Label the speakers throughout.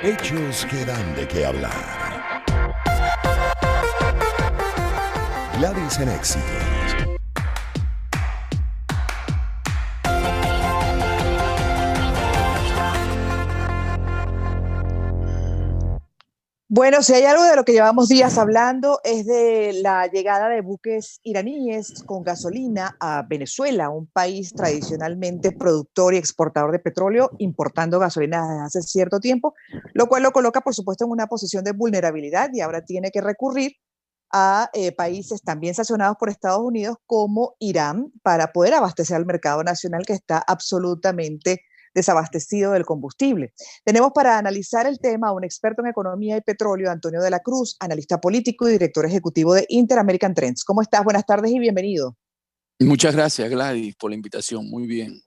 Speaker 1: Hechos que dan de qué hablar. Gladys en Éxitos.
Speaker 2: Bueno, si hay algo de lo que llevamos días hablando es de la llegada de buques iraníes con gasolina a Venezuela, un país tradicionalmente productor y exportador de petróleo, importando gasolina desde hace cierto tiempo, lo cual lo coloca, por supuesto, en una posición de vulnerabilidad y ahora tiene que recurrir a países también sancionados por Estados Unidos como Irán para poder abastecer al mercado nacional que está absolutamente desabastecido del combustible. Tenemos para analizar el tema a un experto en economía y petróleo, Antonio de la Cruz, analista político y director ejecutivo de Inter-American Trends. ¿Cómo estás? Buenas tardes y bienvenido.
Speaker 3: Muchas gracias, Gladys, por la invitación. Muy bien.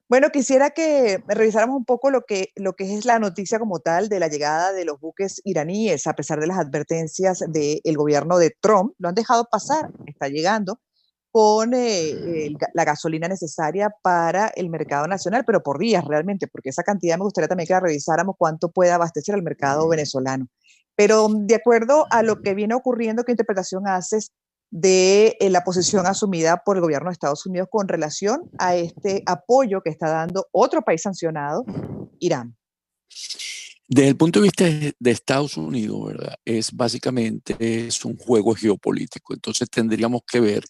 Speaker 2: Bueno, quisiera que revisáramos un poco lo que es la noticia como tal de la llegada de los buques iraníes, a pesar de las advertencias del gobierno de Trump. Lo han dejado pasar, está llegando con la gasolina necesaria para el mercado nacional, pero por días realmente, porque esa cantidad me gustaría también que la revisáramos cuánto puede abastecer el mercado venezolano. Pero de acuerdo a lo que viene ocurriendo, ¿qué interpretación haces de la posición asumida por el gobierno de Estados Unidos con relación a este apoyo que está dando otro país sancionado, Irán?
Speaker 3: Desde el punto de vista de Estados Unidos, ¿verdad? Es un juego geopolítico. Entonces tendríamos que ver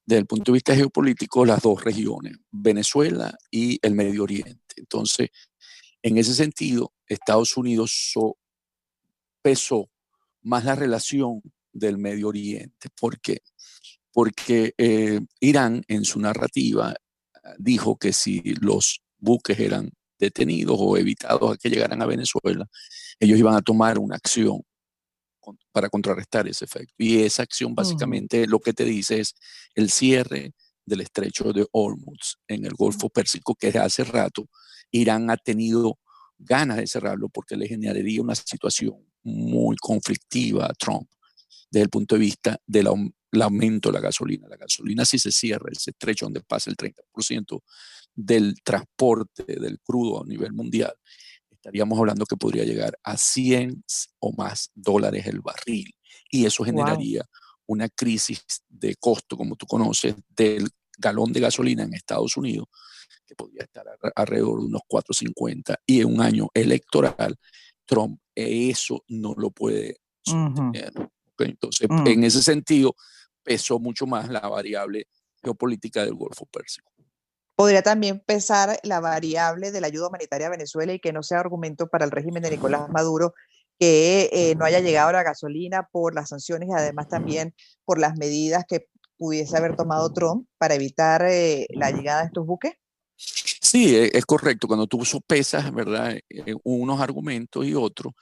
Speaker 3: desde el punto de vista geopolítico las dos regiones, Venezuela y el Medio Oriente. Entonces, en ese sentido, Estados Unidos pesó más la relación del Medio Oriente. ¿Por qué? Porque Irán en su narrativa dijo que si los buques eran detenidos o evitados a que llegaran a Venezuela, ellos iban a tomar una acción para contrarrestar ese efecto. Y esa acción básicamente lo que te dice es el cierre del estrecho de Hormuz en el Golfo Pérsico, que desde hace rato Irán ha tenido ganas de cerrarlo porque le generaría una situación muy conflictiva a Trump desde el punto de vista del aumento de la gasolina. La gasolina, si se cierra ese estrecho donde pasa el 30% del transporte del crudo a nivel mundial, estaríamos hablando que podría llegar a 100 o más dólares el barril. Y eso generaría una crisis de costo, como tú conoces, del galón de gasolina en Estados Unidos, que podría estar alrededor de unos 4.50. Y en un año electoral, Trump eso no lo puede sostener. ¿Okay? Entonces, en ese sentido, pesó mucho más la variable geopolítica del Golfo Pérsico.
Speaker 2: Podría también pesar la variable de la ayuda humanitaria a Venezuela y que no sea argumento para el régimen de Nicolás Maduro que no haya llegado la gasolina por las sanciones y además también por las medidas que pudiese haber tomado Trump para evitar la llegada de estos buques.
Speaker 3: Sí, es correcto. Cuando tú sopesas, ¿verdad? Unos argumentos y otros,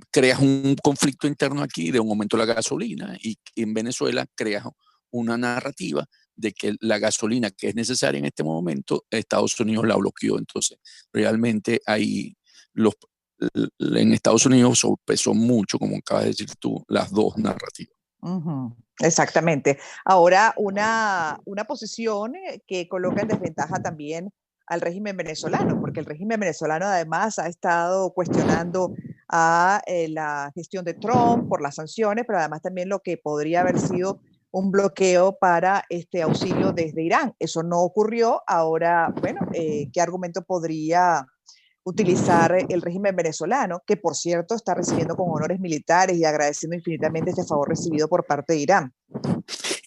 Speaker 3: creas un conflicto interno aquí de un aumento de la gasolina y en Venezuela creas una narrativa de que la gasolina que es necesaria en este momento, Estados Unidos la bloqueó. Entonces, realmente ahí en Estados Unidos sopesó mucho, como acabas de decir tú, las dos narrativas.
Speaker 2: Exactamente. Ahora, una posición que coloca en desventaja también al régimen venezolano, porque el régimen venezolano además ha estado cuestionando a la gestión de Trump por las sanciones, pero además también lo que podría haber sido un bloqueo para este auxilio desde Irán. Eso no ocurrió. Ahora, bueno, ¿qué argumento podría utilizar el régimen venezolano, que por cierto está recibiendo con honores militares y agradeciendo infinitamente este favor recibido por parte de Irán?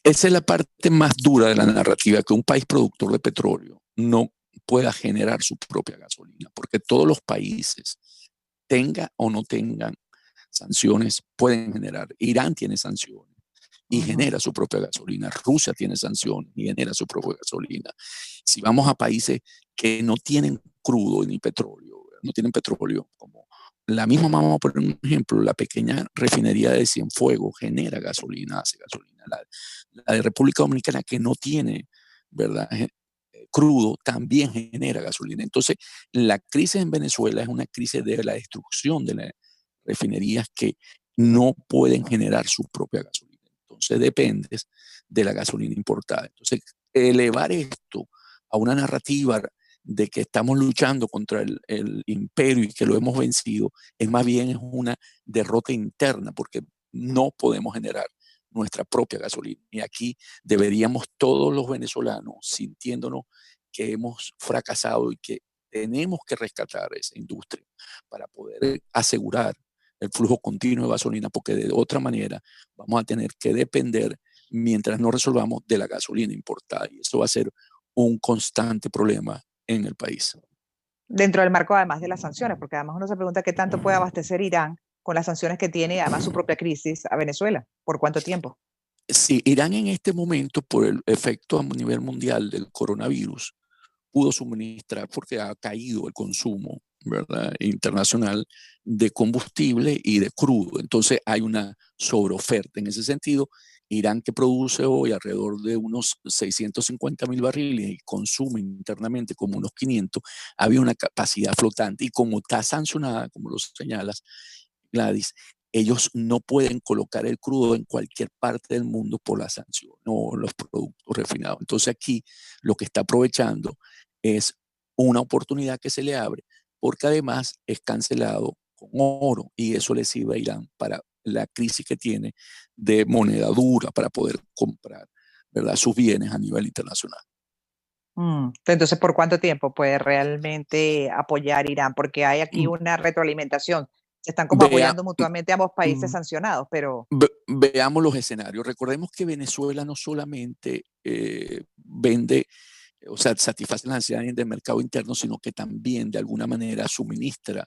Speaker 3: Esa es la parte más dura de la narrativa, que un país productor de petróleo no pueda generar su propia gasolina, porque todos los países, tenga o no tengan sanciones, pueden generar. Irán tiene sanciones y genera su propia gasolina. Rusia tiene sanciones y genera su propia gasolina. Si vamos a países que no tienen crudo ni petróleo, no tienen petróleo, como la misma, vamos a poner un ejemplo, la pequeña refinería de Cienfuegos genera gasolina, hace gasolina. La de República Dominicana, que no tiene, ¿verdad?, crudo, también genera gasolina. Entonces, la crisis en Venezuela es una crisis de la destrucción de las refinerías que no pueden generar su propia gasolina. Entonces, dependes de la gasolina importada. Entonces, elevar esto a una narrativa de que estamos luchando contra el imperio y que lo hemos vencido, es más bien es una derrota interna, porque no podemos generar nuestra propia gasolina. Y aquí deberíamos todos los venezolanos, sintiéndonos que hemos fracasado y que tenemos que rescatar esa industria para poder asegurar el flujo continuo de gasolina, porque de otra manera vamos a tener que depender, mientras no resolvamos, de la gasolina importada. Y eso va a ser un constante problema en el país.
Speaker 2: Dentro del marco además de las sanciones, porque además uno se pregunta qué tanto puede abastecer Irán con las sanciones que tiene, además su propia crisis a Venezuela, ¿por cuánto tiempo?
Speaker 3: Sí, Irán en este momento, por el efecto a nivel mundial del coronavirus, pudo suministrar, porque ha caído el consumo, ¿verdad?, internacional de combustible y de crudo. Entonces hay una sobreoferta. En ese sentido, Irán, que produce hoy alrededor de unos 650.000 barriles y consume internamente como unos 500, había una capacidad flotante. Y como está sancionada, como lo señalas, Gladys, ellos no pueden colocar el crudo en cualquier parte del mundo por la sanción o los productos refinados. Entonces aquí lo que está aprovechando es una oportunidad que se le abre, porque además es cancelado con oro y eso le sirve a Irán para la crisis que tiene de moneda dura para poder comprar, ¿verdad?, sus bienes a nivel internacional.
Speaker 2: Entonces, ¿por cuánto tiempo puede realmente apoyar Irán? Porque hay aquí una retroalimentación. Se están como
Speaker 3: Vea,
Speaker 2: apoyando mutuamente ambos países
Speaker 3: mm,
Speaker 2: sancionados, pero
Speaker 3: veamos los escenarios. Recordemos que Venezuela no solamente vende, o sea, satisface las necesidades del mercado interno, sino que también de alguna manera suministra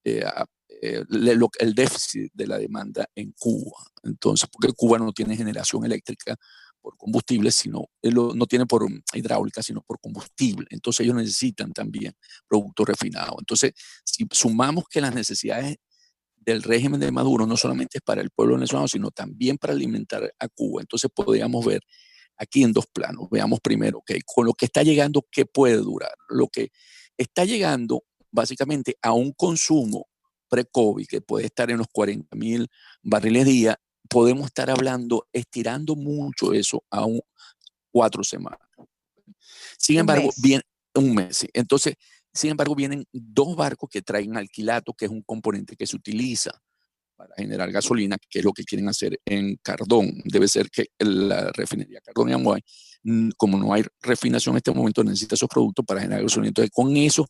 Speaker 3: el déficit de la demanda en Cuba. Entonces, porque Cuba no tiene generación eléctrica por combustible, sino no tiene por hidráulica, sino por combustible. Entonces ellos necesitan también productos refinados. Entonces, si sumamos que las necesidades del régimen de Maduro no solamente es para el pueblo venezolano, sino también para alimentar a Cuba, entonces podríamos ver aquí en dos planos. Veamos primero, okay, con lo que está llegando, ¿qué puede durar? Lo que está llegando básicamente a un consumo pre-COVID que puede estar en los 40.000 barriles día, podemos estar hablando, estirando mucho eso a 4 semanas. Sin
Speaker 2: un
Speaker 3: embargo,
Speaker 2: mes.
Speaker 3: bien, un mes. Sí. Entonces, sin embargo, vienen dos barcos que traen alquilato, que es un componente que se utiliza para generar gasolina, que es lo que quieren hacer en Cardón. Debe ser que la refinería Cardón y Amboy, como no hay refinación en este momento, necesita esos productos para generar gasolina. Entonces, con eso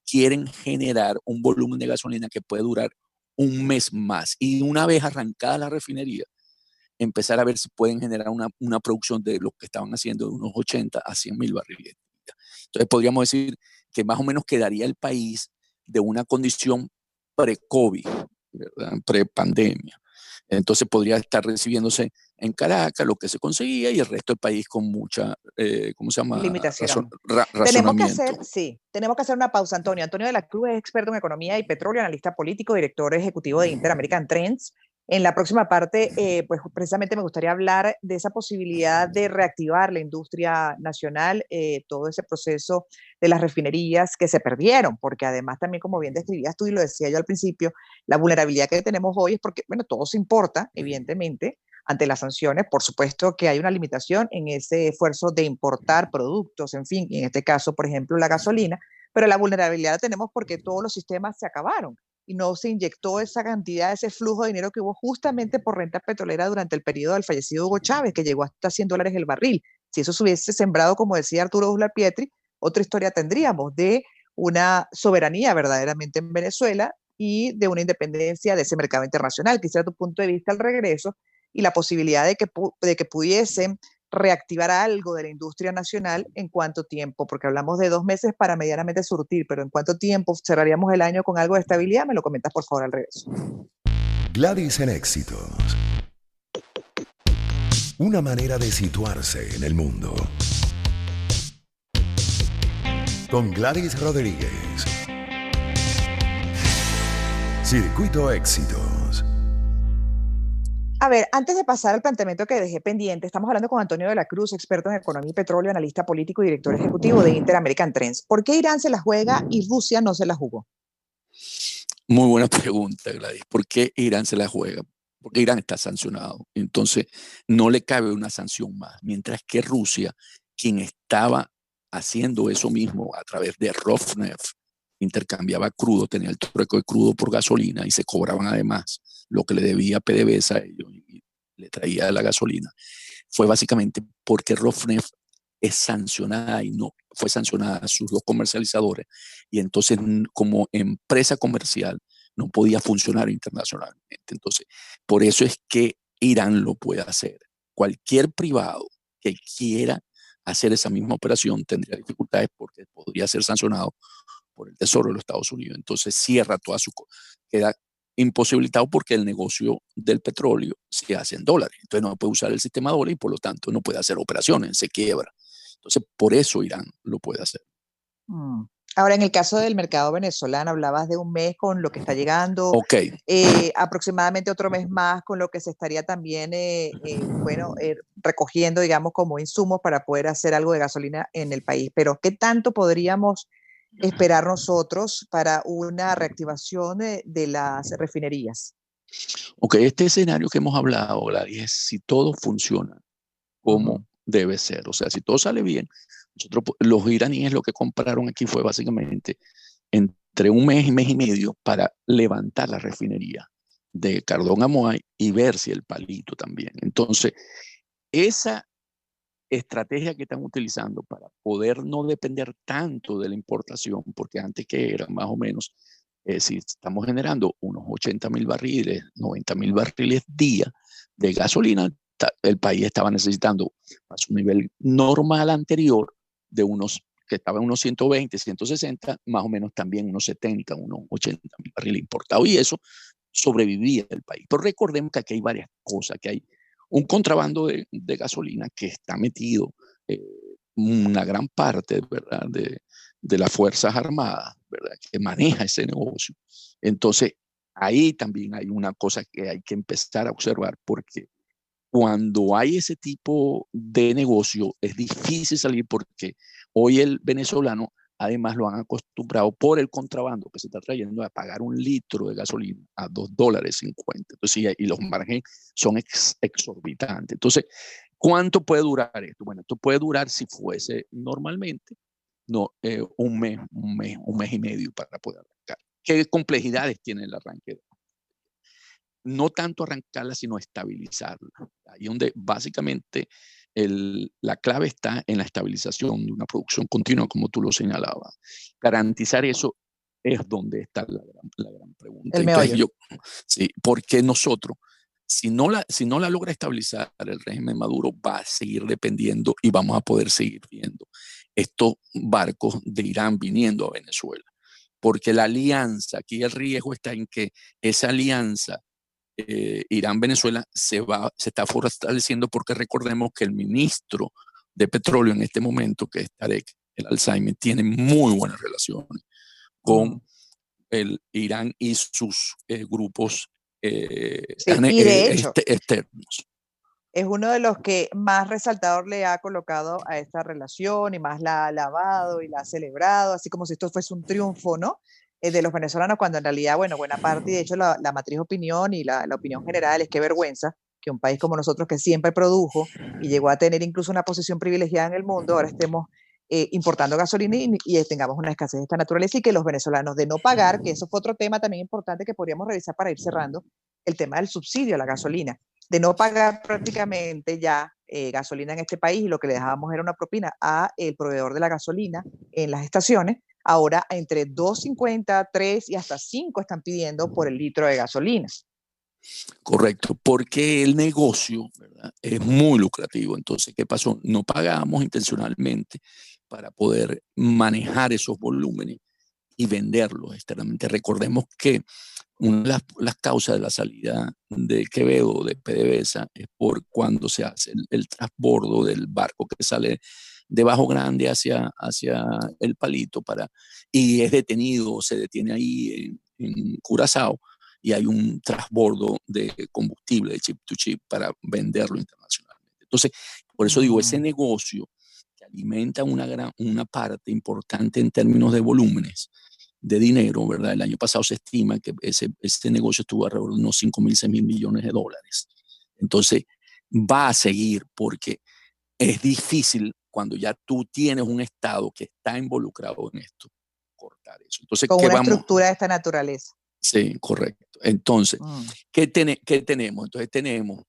Speaker 3: quieren generar un volumen de gasolina que puede durar un mes más. Y una vez arrancada la refinería, empezar a ver si pueden generar una producción de lo que estaban haciendo de unos 80 a 100.000 barriles. Entonces podríamos decir que más o menos quedaría el país de una condición pre-COVID, pre-pandemia. Entonces podría estar recibiéndose en Caracas lo que se conseguía y el resto del país con mucha, ¿cómo se llama?
Speaker 2: Limitación. Tenemos que hacer,
Speaker 3: Razonamiento.
Speaker 2: sí, tenemos que hacer una pausa, Antonio. Antonio de la Cruz es experto en economía y petróleo, analista político, director ejecutivo de Interamerican Trends. En la próxima parte, pues precisamente me gustaría hablar de esa posibilidad de reactivar la industria nacional, todo ese proceso de las refinerías que se perdieron, porque además también, como bien describías tú y lo decía yo al principio, la vulnerabilidad que tenemos hoy es porque, bueno, todo se importa, evidentemente, ante las sanciones. Por supuesto que hay una limitación en ese esfuerzo de importar productos, en fin, en este caso, por ejemplo, la gasolina, pero la vulnerabilidad la tenemos porque todos los sistemas se acabaron y no se inyectó esa cantidad, ese flujo de dinero que hubo justamente por renta petrolera durante el periodo del fallecido Hugo Chávez, que llegó hasta $100 el barril. Si eso se hubiese sembrado, como decía Arturo Uslar Pietri, otra historia tendríamos de una soberanía verdaderamente en Venezuela y de una independencia de ese mercado internacional. Quisiera tu punto de vista al regreso y la posibilidad de que pudiesen reactivar algo de la industria nacional en cuánto tiempo, porque hablamos de 2 meses para medianamente surtir, pero en cuánto tiempo cerraríamos el año con algo de estabilidad, me lo comentas por favor al regreso.
Speaker 1: Gladys en éxitos. Una manera de situarse en el mundo. Con Gladys Rodríguez. Circuito Éxitos.
Speaker 2: A ver, antes de pasar al planteamiento que dejé pendiente, estamos hablando con Antonio de la Cruz, experto en economía y petróleo, analista político y director ejecutivo de Interamerican Trends. ¿Por qué Irán se la juega y Rusia no se la jugó?
Speaker 3: Muy buena pregunta, Gladys. ¿Por qué Irán se la juega? Porque Irán está sancionado. Entonces, no le cabe una sanción más. Mientras que Rusia, quien estaba haciendo eso mismo a través de Rosneft, intercambiaba crudo, tenía el trueco de crudo por gasolina y se cobraban además lo que le debía PDVSA a ellos y le traía la gasolina. Fue básicamente porque Rosneft es sancionada y no fue sancionada a sus dos comercializadores y entonces como empresa comercial no podía funcionar internacionalmente. Entonces, por eso es que Irán lo puede hacer. Cualquier privado que quiera hacer esa misma operación tendría dificultades porque podría ser sancionado por el Tesoro de los Estados Unidos. Entonces cierra toda su... queda imposibilitado porque el negocio del petróleo se hace en dólares. Entonces no puede usar el sistema dólar y por lo tanto no puede hacer operaciones, se quiebra. Entonces por eso Irán lo puede hacer.
Speaker 2: Ahora, en el caso del mercado venezolano, hablabas de un mes con lo que está llegando,
Speaker 3: okay.
Speaker 2: Aproximadamente otro mes más con lo que se estaría también, recogiendo, digamos, como insumos para poder hacer algo de gasolina en el país. Pero, ¿qué tanto podríamos esperar nosotros para una reactivación de las refinerías?
Speaker 3: Ok, este escenario que hemos hablado, Gladys, es si todo funciona como debe ser. O sea, si todo sale bien, nosotros, los iraníes lo que compraron aquí fue básicamente entre un mes y medio para levantar la refinería de Cardón a Moay y ver si el Palito también. Entonces, esa estrategia que están utilizando para poder no depender tanto de la importación, porque antes que era más o menos, si estamos generando unos 80.000 barriles, 90.000 barriles día de gasolina, el país estaba necesitando a su nivel normal anterior de unos que estaba en unos 120, 160, más o menos también unos 70, unos 80.000 barriles importados, y eso sobrevivía el país. Pero recordemos que aquí hay varias cosas, que hay un contrabando de gasolina que está metido una gran parte, ¿verdad?, de las Fuerzas Armadas, ¿verdad?, que maneja ese negocio. Entonces, ahí también hay una cosa que hay que empezar a observar, porque cuando hay ese tipo de negocio es difícil salir porque hoy el venezolano además lo han acostumbrado por el contrabando que se está trayendo a pagar un litro de gasolina a $2.50. Entonces, y los márgenes son exorbitantes. Entonces, ¿cuánto puede durar esto? Bueno, esto puede durar, si fuese normalmente, no, un mes y medio para poder arrancar. ¿Qué complejidades tiene el arranque? No tanto arrancarla, sino estabilizarla. Ahí donde básicamente la clave está en la estabilización de una producción continua, como tú lo señalabas. Garantizar eso es donde está la gran pregunta.
Speaker 2: El meollo.
Speaker 3: Sí, porque nosotros, si no la logra estabilizar, el régimen Maduro va a seguir dependiendo y vamos a poder seguir viendo estos barcos de Irán viniendo a Venezuela. Porque la alianza, aquí el riesgo está en que esa alianza Irán-Venezuela se está fortaleciendo, porque recordemos que el ministro de petróleo en este momento, que es Tarek el Alzheimer, tiene muy buenas relaciones con el Irán y sus grupos
Speaker 2: sí, y de hecho,
Speaker 3: externos.
Speaker 2: Es uno de los que más resaltador le ha colocado a esta relación y más la ha alabado y la ha celebrado, así como si esto fuese un triunfo, ¿no? De los venezolanos, cuando en realidad, bueno, buena parte, y de hecho la matriz opinión y la opinión general es que vergüenza que un país como nosotros, que siempre produjo y llegó a tener incluso una posición privilegiada en el mundo, ahora estemos importando gasolina y tengamos una escasez de esta naturaleza, y que los venezolanos, de no pagar, que eso fue otro tema también importante que podríamos revisar para ir cerrando, el tema del subsidio a la gasolina, de no pagar prácticamente ya gasolina en este país, y lo que le dejábamos era una propina a el proveedor de la gasolina en las estaciones. Ahora entre 2.50, 3 y hasta 5 están pidiendo por el litro de gasolina.
Speaker 3: Correcto, porque el negocio, ¿verdad?, es muy lucrativo. Entonces, ¿qué pasó? No pagamos intencionalmente para poder manejar esos volúmenes y venderlos externamente. Recordemos que una de las causas de la salida de Quevedo, de PDVSA, es por cuando se hace el transbordo del barco que sale de Bajo Grande hacia el Palito y es detenido, se detiene ahí en Curazao, y hay un transbordo de combustible de chip to chip para venderlo internacionalmente. Entonces, por eso digo, ese negocio que alimenta una parte importante en términos de volúmenes de dinero, ¿verdad? El año pasado se estima que este negocio estuvo alrededor de unos 5.000, 6.000 millones de dólares. Entonces, va a seguir porque es difícil cuando ya tú tienes un Estado que está involucrado en esto, cortar eso. Entonces,
Speaker 2: Con
Speaker 3: ¿qué
Speaker 2: una
Speaker 3: vamos?
Speaker 2: estructura de esta naturaleza.
Speaker 3: Sí, correcto. Entonces,
Speaker 2: Mm.
Speaker 3: ¿qué tenemos? Entonces tenemos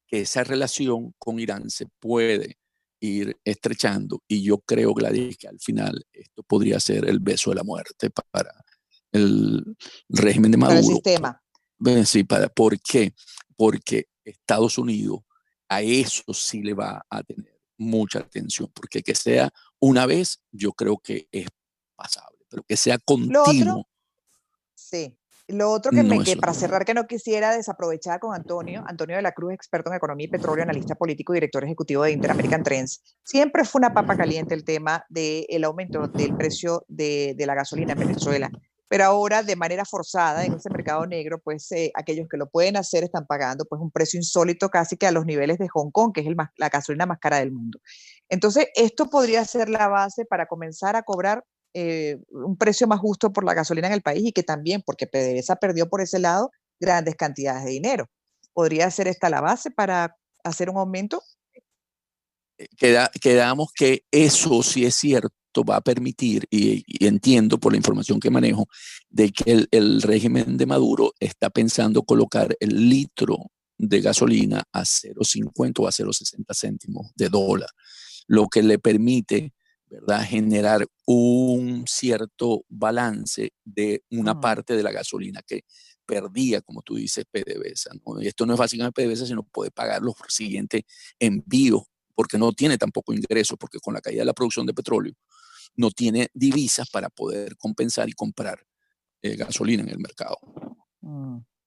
Speaker 3: que esa relación con Irán se puede ir estrechando, y yo creo, Gladys, que al final esto podría ser el beso de la muerte para el régimen de
Speaker 2: Para el
Speaker 3: Maduro.
Speaker 2: sistema.
Speaker 3: Sí, ¿por qué? Porque Estados Unidos a eso sí le va a tener mucha atención, porque que sea una vez, yo creo que es pasable, pero que sea
Speaker 2: Lo otro,
Speaker 3: continuo,
Speaker 2: sí. Lo otro
Speaker 3: no
Speaker 2: que
Speaker 3: eso.
Speaker 2: para cerrar, que no quisiera desaprovechar con Antonio de la Cruz, experto en economía y petróleo, analista político y director ejecutivo de Inter American Trends. Siempre fue una papa caliente el tema del aumento del precio de la gasolina en Venezuela. Pero ahora, de manera forzada, en ese mercado negro, pues aquellos que lo pueden hacer están pagando pues un precio insólito, casi que a los niveles de Hong Kong, que es la gasolina más cara del mundo. Entonces, esto podría ser la base para comenzar a cobrar un precio más justo por la gasolina en el país, y que también, porque PDVSA perdió por ese lado grandes cantidades de dinero. ¿Podría ser esta la base para hacer un aumento?
Speaker 3: Quedamos que eso sí es cierto, va a permitir, y entiendo por la información que manejo, de que el régimen de Maduro está pensando colocar el litro de gasolina a 0,50 o a 0,60 céntimos de dólar, lo que le permite, ¿verdad?, generar un cierto balance de una parte de la gasolina que perdía, como tú dices, PDVSA, ¿no? Y esto no es básicamente PDVSA, sino puede pagar los siguientes envíos, porque no tiene tampoco ingresos, porque con la caída de la producción de petróleo no tiene divisas para poder compensar y comprar gasolina en el mercado.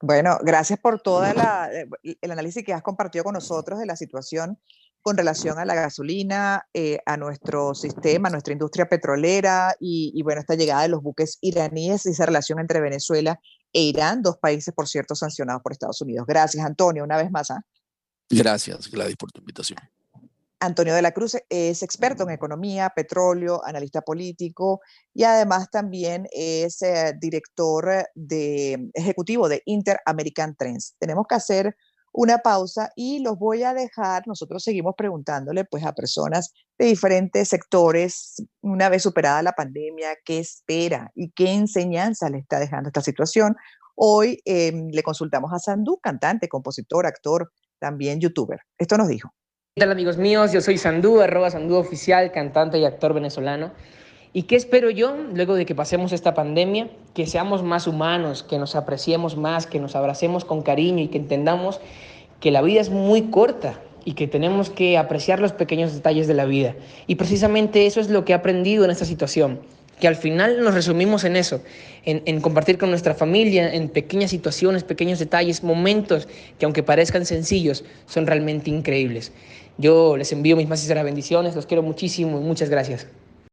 Speaker 2: Bueno, gracias por todo el análisis que has compartido con nosotros de la situación con relación a la gasolina, a nuestro sistema, a nuestra industria petrolera y bueno, esta llegada de los buques iraníes y esa relación entre Venezuela e Irán, dos países, por cierto, sancionados por Estados Unidos. Gracias, Antonio, una vez más.
Speaker 3: Gracias, Gladys, por tu invitación.
Speaker 2: Antonio de la Cruz es experto en economía, petróleo, analista político y además también es director ejecutivo de Inter American Trends. Tenemos que hacer una pausa y los voy a dejar. Nosotros seguimos preguntándole pues a personas de diferentes sectores, una vez superada la pandemia, qué espera y qué enseñanza le está dejando esta situación. Hoy le consultamos a Sandú, cantante, compositor, actor, también youtuber. Esto nos dijo.
Speaker 4: ¿Qué tal, amigos míos? Yo soy Sandú, @SandúOficial, cantante y actor venezolano. ¿Y qué espero yo luego de que pasemos esta pandemia? Que seamos más humanos, que nos apreciemos más, que nos abracemos con cariño y que entendamos que la vida es muy corta y que tenemos que apreciar los pequeños detalles de la vida. Y precisamente eso es lo que he aprendido en esta situación, que al final nos resumimos en eso, en compartir con nuestra familia, en pequeñas situaciones, pequeños detalles, momentos que aunque parezcan sencillos, son realmente increíbles. Yo les envío mis más sinceras bendiciones, los quiero muchísimo y muchas gracias.